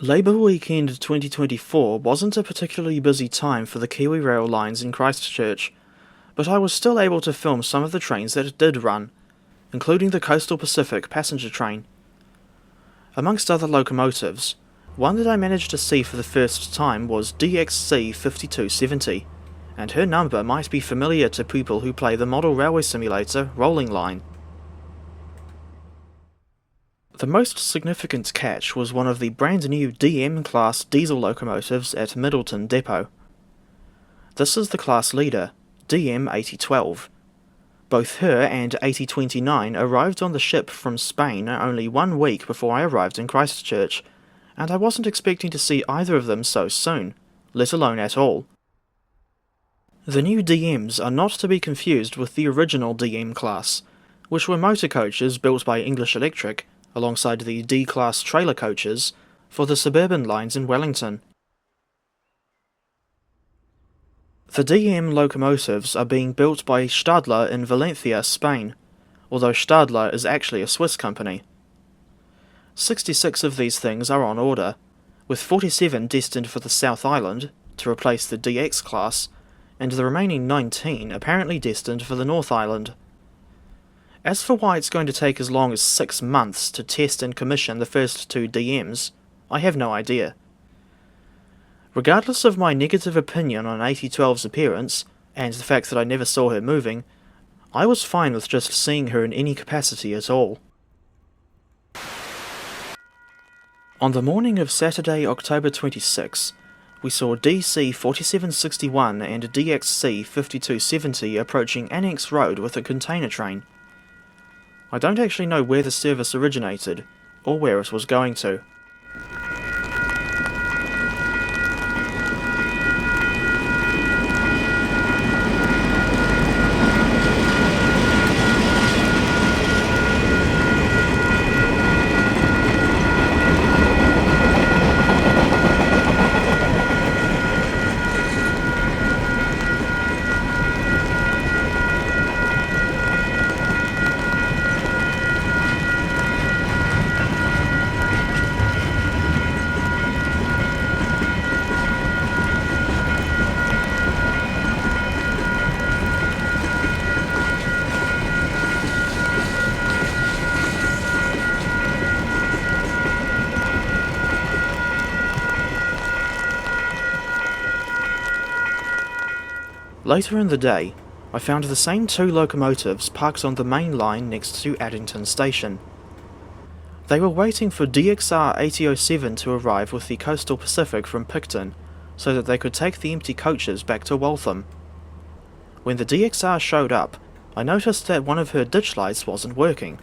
Labour Weekend 2024 wasn't a particularly busy time for the KiwiRail lines in Christchurch, but I was still able to film some of the trains that it did run, including the Coastal Pacific passenger train. Amongst other locomotives, one that I managed to see for the first time was DXC 5270, and her number might be familiar to people who play the model railway simulator Rolling Line. The most significant catch was one of the brand new DM-class diesel locomotives at Middleton depot. This is the class leader, DM 8012. Both her and 8029 arrived on the ship from Spain only 1 week before I arrived in Christchurch, and I wasn't expecting to see either of them so soon, let alone at all. The new DMs are not to be confused with the original DM class, which were motor coaches built by English Electric alongside the D-class trailer coaches for the suburban lines in Wellington. The DM locomotives are being built by Stadler in Valencia, Spain, although Stadler is actually a Swiss company. 66 of these things are on order, with 47 destined for the South Island to replace the DX class, and the remaining 19 apparently destined for the North Island. As for why it's going to take as long as 6 months to test and commission the first 2 DMs, I have no idea. Regardless of my negative opinion on 8012's appearance, and the fact that I never saw her moving, I was fine with just seeing her in any capacity at all. On the morning of Saturday, October 26, we saw DC 4761 and DXC 5270 approaching Annex Road with a container train. I don't actually know where the service originated, or where it was going to. Later in the day, I found the same 2 locomotives parked on the main line next to Addington Station. They were waiting for DXR 8007 to arrive with the Coastal Pacific from Picton, so that they could take the empty coaches back to Waltham. When the DXR showed up, I noticed that one of her ditch lights wasn't working.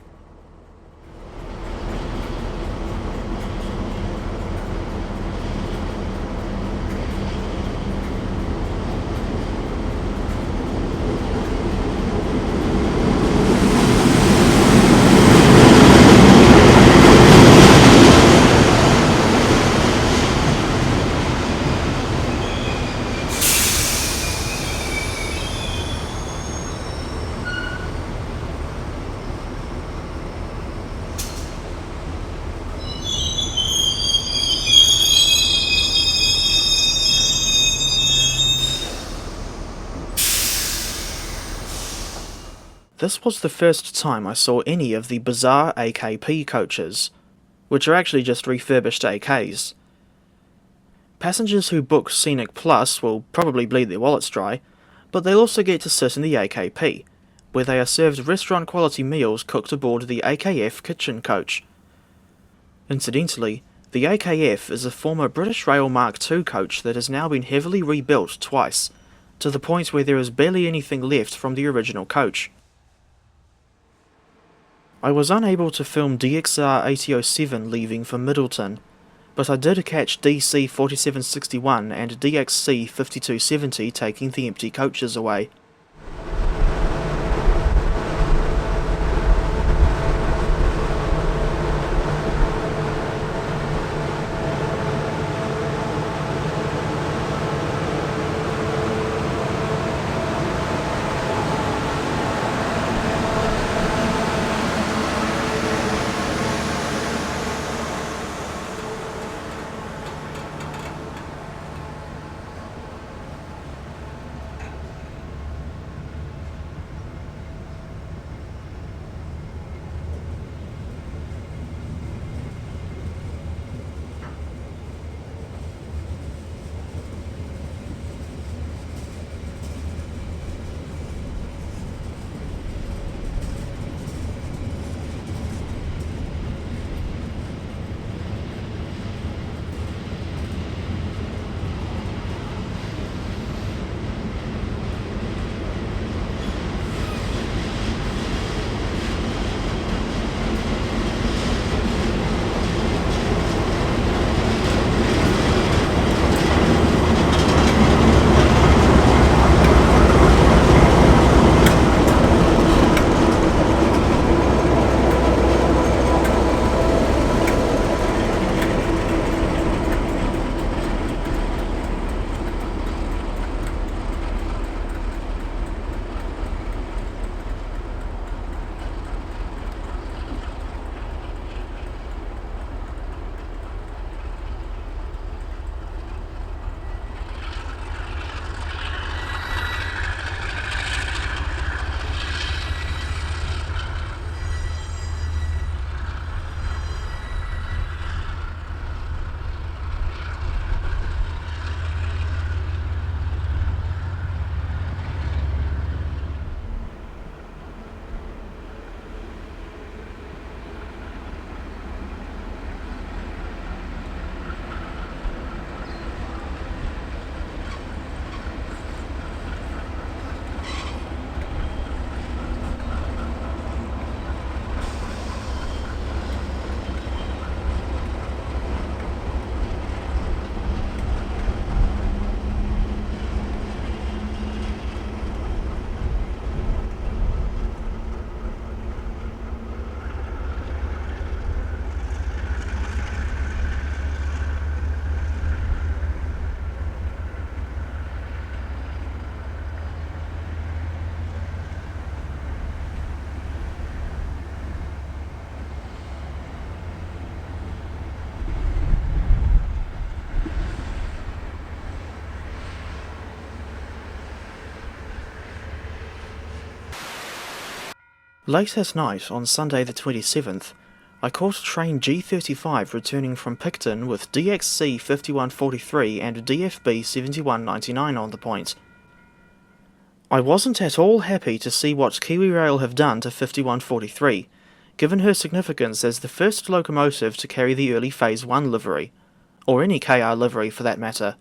This was the first time I saw any of the bizarre AKP coaches, which are actually just refurbished AKs. Passengers who book Scenic Plus will probably bleed their wallets dry, but they'll also get to sit in the AKP, where they are served restaurant-quality meals cooked aboard the AKF kitchen coach. Incidentally, the AKF is a former British Rail Mark II coach that has now been heavily rebuilt twice, to the point where there is barely anything left from the original coach. I was unable to film DXR 8007 leaving for Middleton, but I did catch DC 4761 and DXC 5270 taking the empty coaches away. Late at night on Sunday the 27th, I caught train G35 returning from Picton with DXC 5143 and DFB 7199 on the point. I wasn't at all happy to see what KiwiRail have done to 5143, given her significance as the first locomotive to carry the early Phase 1 livery, or any KR livery for that matter.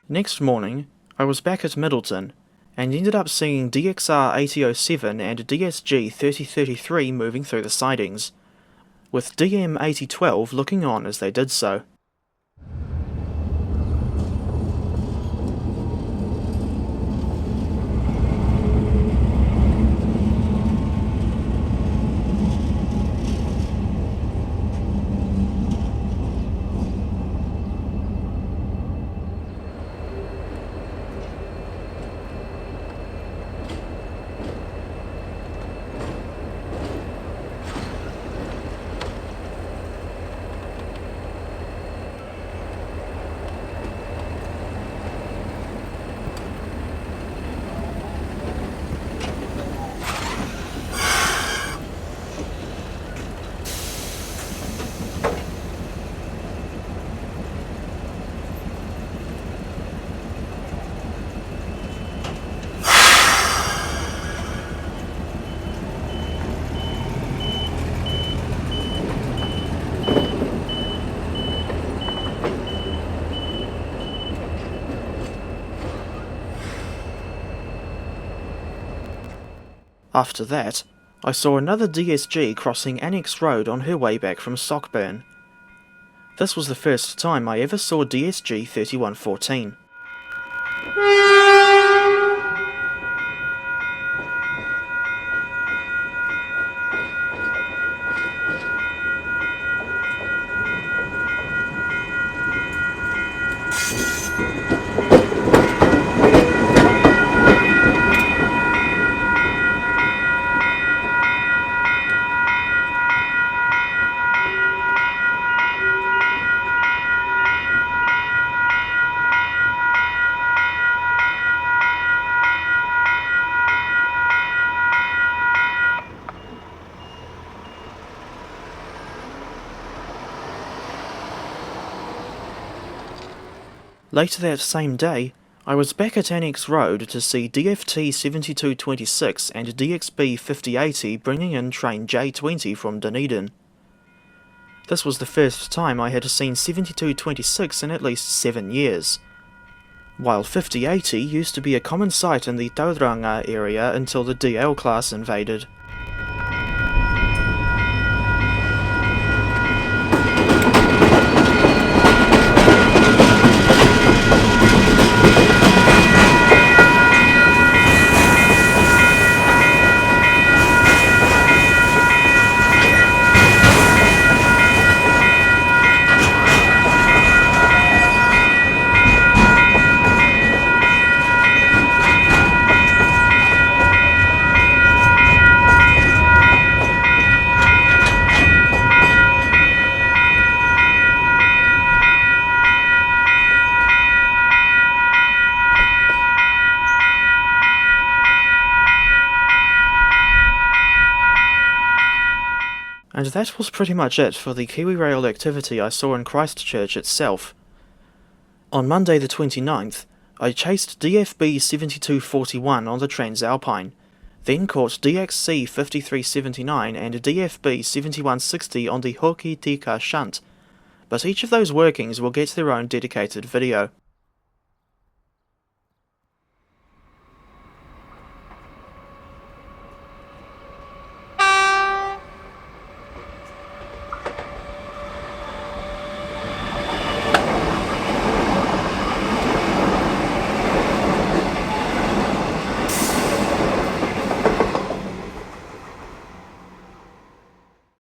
Next morning, I was back at Middleton, and ended up seeing DXR 8007 and DSG 3033 moving through the sidings, with DM 8012 looking on as they did so. After that, I saw another DSG crossing Annex Road on her way back from Sockburn. This was the first time I ever saw DSG 3114. Later that same day, I was back at Annex Road to see DFT 7226 and DXB 5080 bringing in train J20 from Dunedin. This was the first time I had seen 7226 in at least 7 years, while 5080 used to be a common sight in the Tauranga area until the DL class invaded. And that was pretty much it for the KiwiRail activity I saw in Christchurch itself. On Monday the 29th, I chased DFB 7241 on the Transalpine, then caught DXC 5379 and DFB 7160 on the Hoki Tika shunt, but each of those workings will get their own dedicated video.